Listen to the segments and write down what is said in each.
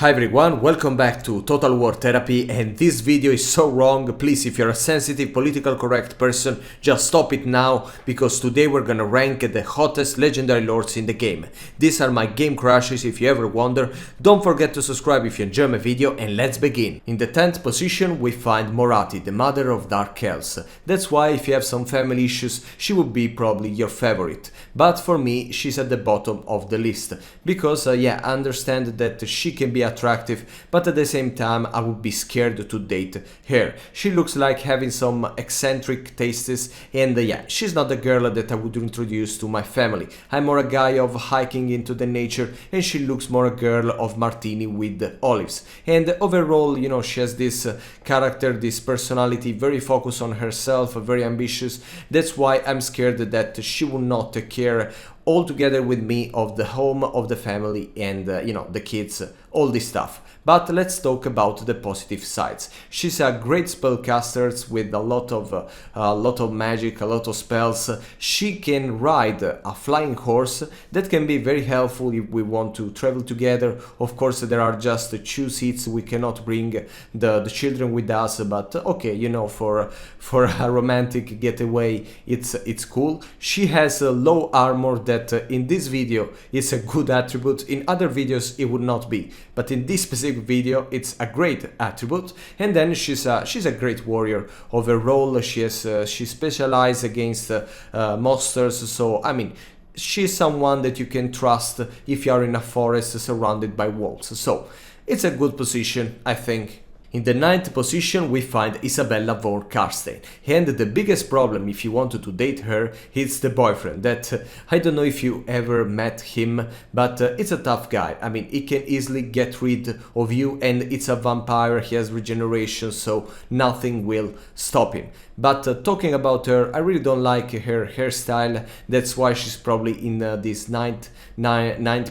Hi everyone, welcome back to Total War Therapy, and this video is so wrong. Please, if you're a sensitive, political correct person, just stop it now, because today we're gonna rank the hottest legendary lords in the game. These are my game crushes if you ever wonder. Don't forget to subscribe if you enjoy my video, and let's begin. In the 10th position we find Morathi, the mother of Dark Elves. That's why if you have some family issues, she would be probably your favorite. But for me, she's at the bottom of the list, because yeah, I understand that she can be attractive, but at the same time I would be scared to date her. She looks like having some eccentric tastes, and yeah, she's not the girl that I would introduce to my family. I'm more a guy of hiking into the nature, and she looks more a girl of martini with olives. And overall, you know, she has this character, this personality, very focused on herself, very ambitious. That's why I'm scared that she will not take care all together with me of the home, of the family, and you know, the kids, all this stuff. But let's talk about the positive sides. She's a great spellcaster with a lot of magic, a lot of spells. She can ride a flying horse that can be very helpful if we want to travel together. Of course, there are just 2 seats. We cannot bring the children with us, but okay, you know, for a romantic getaway, it's cool. She has a low armor that in this video is a good attribute. In other videos it would not be, but in this specific video it's a great attribute. And then she's a great warrior overall. She specializes against monsters, so I mean, she's someone that you can trust if you are in a forest surrounded by wolves, so it's a good position, I think. In the 9th position we find Isabella von Carstein, and the biggest problem if you wanted to date her is the boyfriend that I don't know if you ever met him, but it's a tough guy. I mean, he can easily get rid of you, and it's a vampire, he has regeneration, so nothing will stop him. But talking about her, I really don't like her hairstyle. That's why she's probably in this ninth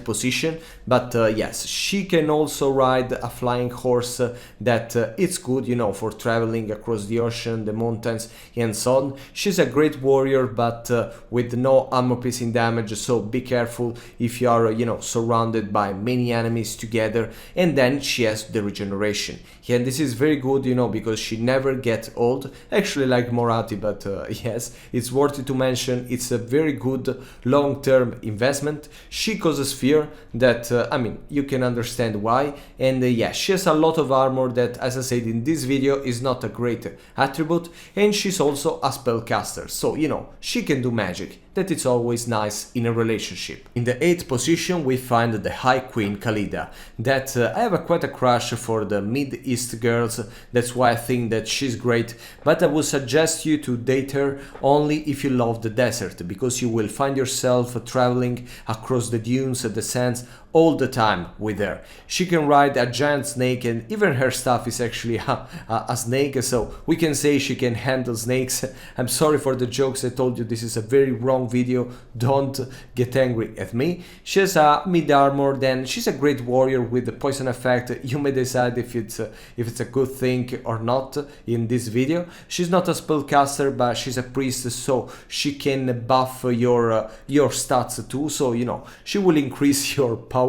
position. But yes, she can also ride a flying horse that it's good, you know, for traveling across the ocean, the mountains, and so on. She's a great warrior, but with no armor piercing damage, so be careful if you are, you know, surrounded by many enemies together. And then she has the regeneration. Yeah, this is very good, you know, because she never gets old, actually like Morathi, but yes, it's worth it to mention. It's a very good long-term investment. She causes fear that, I mean, you can understand why. And yeah, she has a lot of armor that, as I said in this video, is not a great attribute. And she's also a spellcaster, so, you know, she can do magic. That it's always nice in a relationship. In the 8th position we find the High Queen Khalida, that I have quite a crush for the Mid-East girls. That's why I think that she's great, but I would suggest you to date her only if you love the desert, because you will find yourself traveling across the dunes, the sands, all the time with her. She can ride a giant snake, and even her stuff is actually a snake, so we can say she can handle snakes. I'm sorry for the jokes, I told you this is a very wrong video, don't get angry at me. She has a mid armor, then she's a great warrior with the poison effect. You may decide if it's a good thing or not in this video. She's not a spellcaster, but she's a priest, so she can buff your stats too, so you know, she will increase your powerness.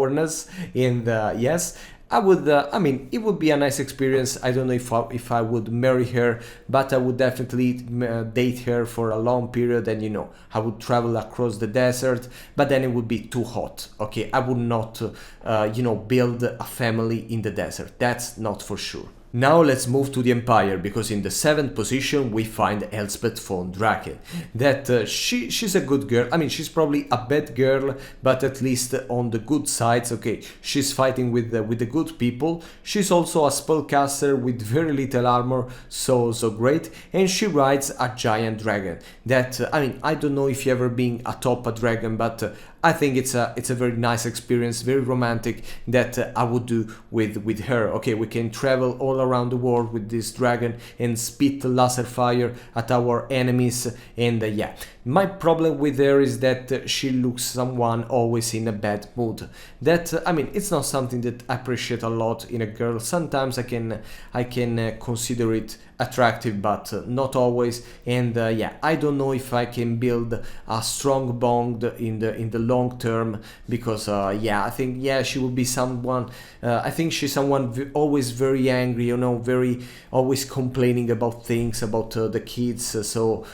And yes, I would, I mean, it would be a nice experience. I don't know if I would marry her, but I would definitely date her for a long period, and you know, I would travel across the desert, but then it would be too hot. Okay, I would not, you know, build a family in the desert. That's not for sure. Now let's move to the Empire, because in the 7th position we find Elspeth von Draken. That she's a good girl. I mean, she's probably a bad girl, but at least on the good sides. Okay, she's fighting with the good people. She's also a spellcaster with very little armor, so great. And she rides a giant dragon. That I mean, I don't know if you ever been atop a dragon, but I think it's a very nice experience, very romantic, that I would do with her. Okay, we can travel all around the world with this dragon and spit laser fire at our enemies. And yeah, my problem with her is that she looks someone always in a bad mood. That I mean, it's not something that I appreciate a lot in a girl. Sometimes I can consider it attractive, but not always. And yeah, I don't know if I can build a strong bond in the long term, because yeah, I think, yeah, she will be someone, I think she's someone always very angry, you know, very always complaining about things, about the kids. So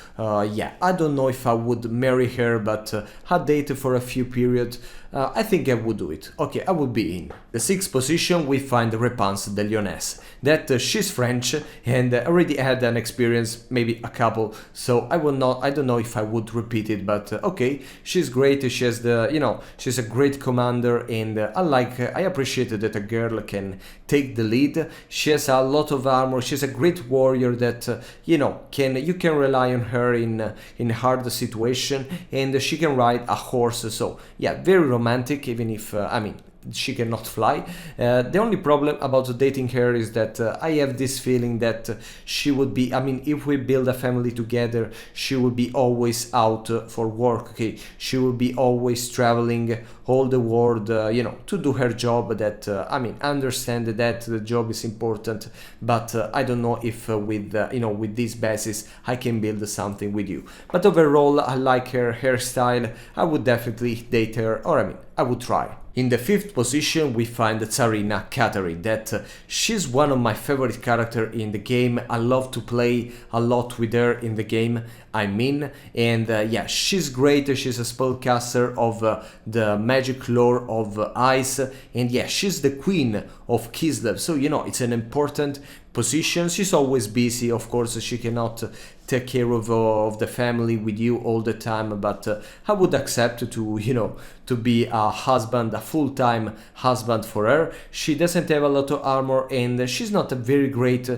yeah, I don't know if I would marry her, but I'd date her for a few periods. I think I would do it. Okay, I would be in. The sixth position we find Repanse de Lyonesse. That she's French and already had an experience, maybe a couple. So I don't know if I would repeat it, but okay, she's great. She has the, you know, she's a great commander, and I appreciate that a girl can take the lead. She has a lot of armor. She's a great warrior that you know, you can rely on her in hard situation, and she can ride a horse. So yeah, very romantic, even if I mean, she cannot fly. The only problem about dating her is that I have this feeling that she would be, I mean, if we build a family together, she will be always out for work, okay? She will be always traveling all the world, you know, to do her job. That I mean, I understand that the job is important, but I don't know if with you know, with this basis I can build something with you. But overall, I like her hairstyle. I would definitely date her, or I mean, I would try. In the fifth position we find Tzarina, Katarin. That she's one of my favorite characters in the game. I love to play a lot with her in the game, I mean, and yeah, she's great. She's a spellcaster of the magic lore of ice, and yeah, she's the queen of Kislev, so you know, it's an important position. She's always busy, of course, she cannot take care of the family with you all the time, but I would accept to, you know, to be a husband, a full-time husband for her. She doesn't have a lot of armor, and she's not a very great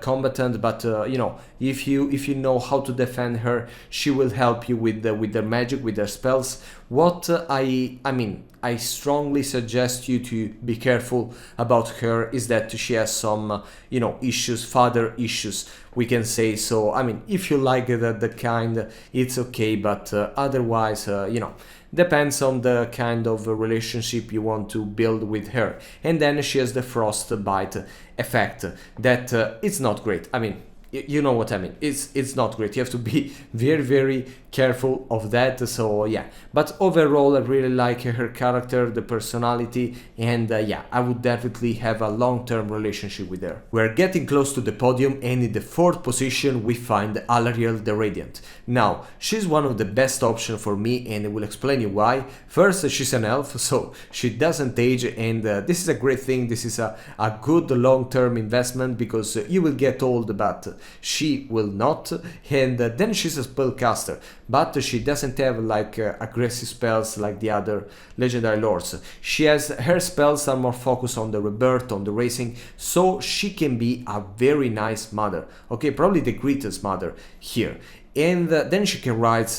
combatant, but you know, if you know how to defend her, she will help you with the magic, with her spells. What I mean, I strongly suggest you to be careful about her is that she has some you know, issues, father issues, we can say. So I mean, if you like the kind, it's okay, but otherwise you know, depends on the kind of relationship you want to build with her. And then she has the frostbite effect that it's not great. I mean, you know what I mean, it's not great. You have to be very careful of that. So yeah, but overall I really like her character, the personality, and yeah, I would definitely have a long-term relationship with her. We're getting close to the podium, and in the fourth position we find Alarielle the Radiant. Now, she's one of the best options for me, and I will explain you why. First, she's an elf, so she doesn't age, and this is a great thing. This is a good long-term investment, because you will get old, but she will not. And then she's a spellcaster, but she doesn't have like aggressive spells like the other legendary lords. She has, her spells are more focused on the rebirth, on the racing, so she can be a very nice mother, okay, probably the greatest mother here. And then she can ride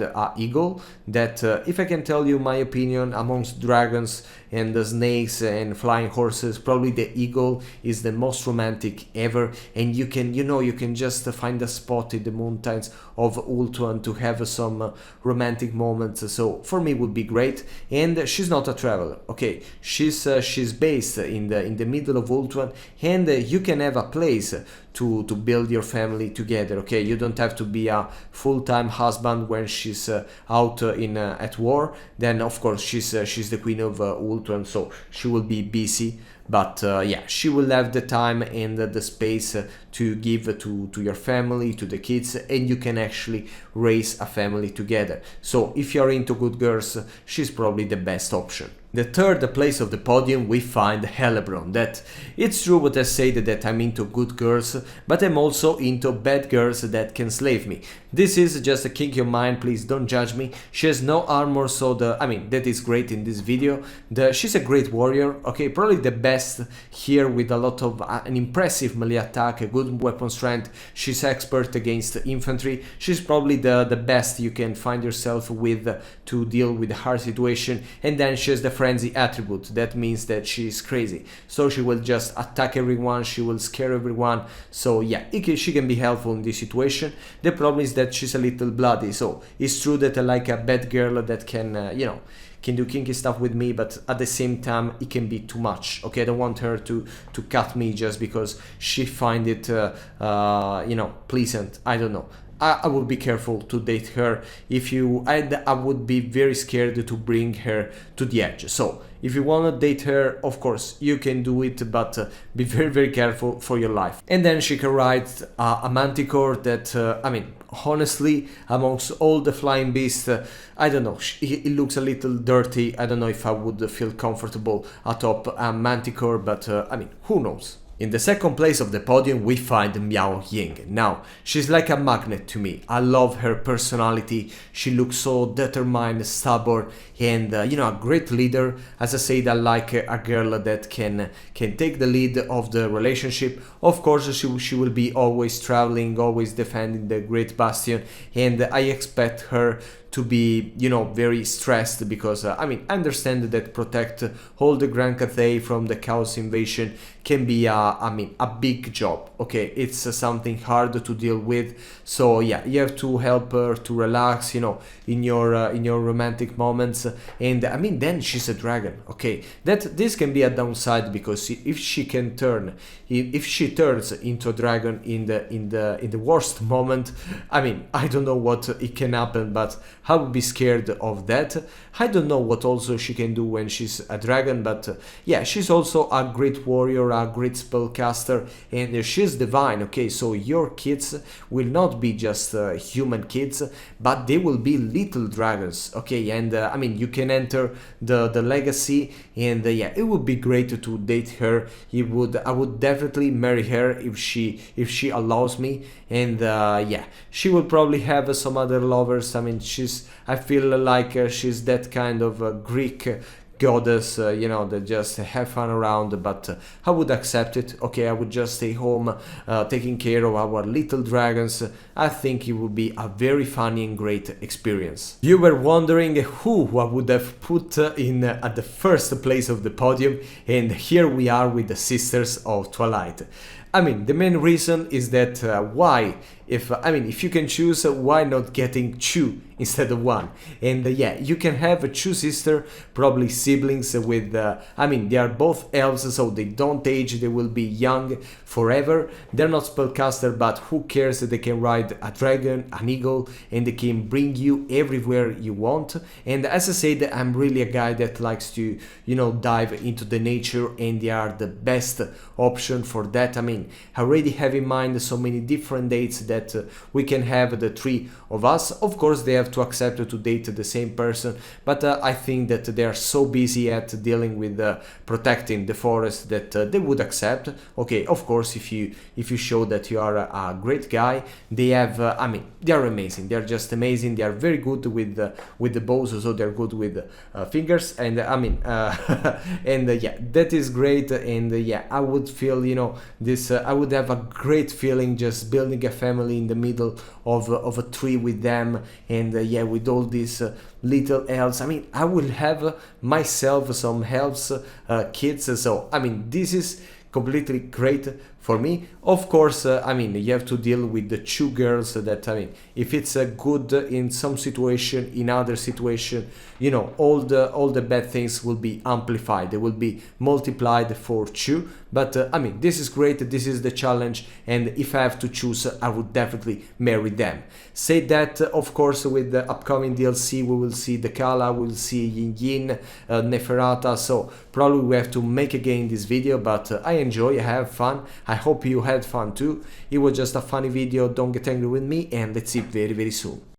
a eagle that if I can tell you my opinion, amongst dragons and the snakes and flying horses, probably the eagle is the most romantic ever. And you can, you know, you can just find a spot in the mountains of Ultuan to have some romantic moments. So for me would be great. And she's not a traveler, okay, she's based in the middle of Ultuan, and you can have a place to build your family together, okay? You don't have to be a full-time husband when she's out at war. Then of course she's the queen of Ultuan, so she will be busy, but yeah, she will have the time and the space to give to your family, to the kids, and you can actually raise a family together. So if you're into good girls, she's probably the best option. The third place of the podium we find Hellebron. That it's true what I say, that I'm into good girls, but I'm also into bad girls that can slave me. This is just a kink of mine, please don't judge me. She has no armor, so I mean, that is great in this video. She's a great warrior, okay, probably the best here, with a lot of an impressive melee attack, a good weapon strength. She's expert against infantry. She's probably the best you can find yourself with to deal with a hard situation. And then she has the frenzy attribute. That means that she's crazy, so she will just attack everyone, she will scare everyone. So yeah, she can be helpful in this situation. The problem is that she's a little bloody, so it's true that I like a bad girl that can you know, can do kinky stuff with me, but at the same time it can be too much, okay? I don't want her to cut me just because she find it you know, pleasant. I don't know, I would be careful to date her. If you, I would be very scared to bring her to the edge. So if you want to date her, of course you can do it, but be very careful for your life. And then she can ride a manticore that I mean, honestly, amongst all the flying beasts, I don't know, it looks a little dirty. I don't know if I would feel comfortable atop a manticore, but I mean, who knows. In the second place of the podium we find Miao Ying. Now, she's like a magnet to me. I love her personality. She looks so determined, stubborn, and you know, a great leader. As I said, I like a girl that can take the lead of the relationship. Of course, she will be always traveling, always defending the Great Bastion, and I expect her to be, you know, very stressed, because I mean, I understand that protect all the Grand Cathay from the Chaos invasion can be I mean, a big job. Okay, it's something hard to deal with. So yeah, you have to help her to relax, you know, in your romantic moments. And I mean, then she's a dragon. Okay, that this can be a downside, because if she can turn, if she turns into a dragon in the worst moment, I mean, I don't know what it can happen, but I would be scared of that. I don't know what also she can do when she's a dragon, but yeah, she's also a great warrior, a great spellcaster, and she's divine. Okay, so your kids will not be just human kids, but they will be little dragons. Okay, and I mean, you can enter the legacy, and yeah, it would be great to date her. I would definitely marry her if she allows me, and yeah, she will probably have some other lovers. I mean, I feel like she's that kind of Greek goddess, you know, that just have fun around, but I would accept it. Okay, I would just stay home taking care of our little dragons. I think it would be a very funny and great experience. You were wondering who I would have put in at the first place of the podium, and here we are with the Sisters of Twilight. I mean, the main reason is that why, if you can choose, why not getting two instead of one? And yeah, you can have two sisters, probably siblings with, I mean, they are both elves, so they don't age, they will be young forever. They're not spellcaster, but who cares? They can ride a dragon, an eagle, and they can bring you everywhere you want. And as I said, I'm really a guy that likes to, you know, dive into the nature, and they are the best option for that. I mean, I already have in mind so many different dates that we can have, the three of us. Of course, they have to accept to date the same person, but I think that they are so busy at dealing with protecting the forest that they would accept. Okay, of course, if you show that you are a great guy, they have, I mean, they are amazing. They are just amazing. They are very good with the bows, so they are good with fingers, and I mean, and yeah, that is great. And yeah, I would feel, you know, this. I would have a great feeling just building a family in the middle of a tree with them, and yeah, with all these little elves. I mean, I will have myself some elves kids, so I mean, this is completely great for me. Of course, I mean, you have to deal with the two girls that, I mean, if it's good in some situation, in other situation, you know, all the bad things will be amplified, they will be multiplied for two. But I mean, this is great, this is the challenge, and if I have to choose, I would definitely marry them. Say that, of course, with the upcoming DLC, we will see the Kala, we will see Ying, Neferata, so probably we have to make again this video, but I enjoy, I have fun. I hope you had fun too. It was just a funny video, don't get angry with me, and let's see very soon.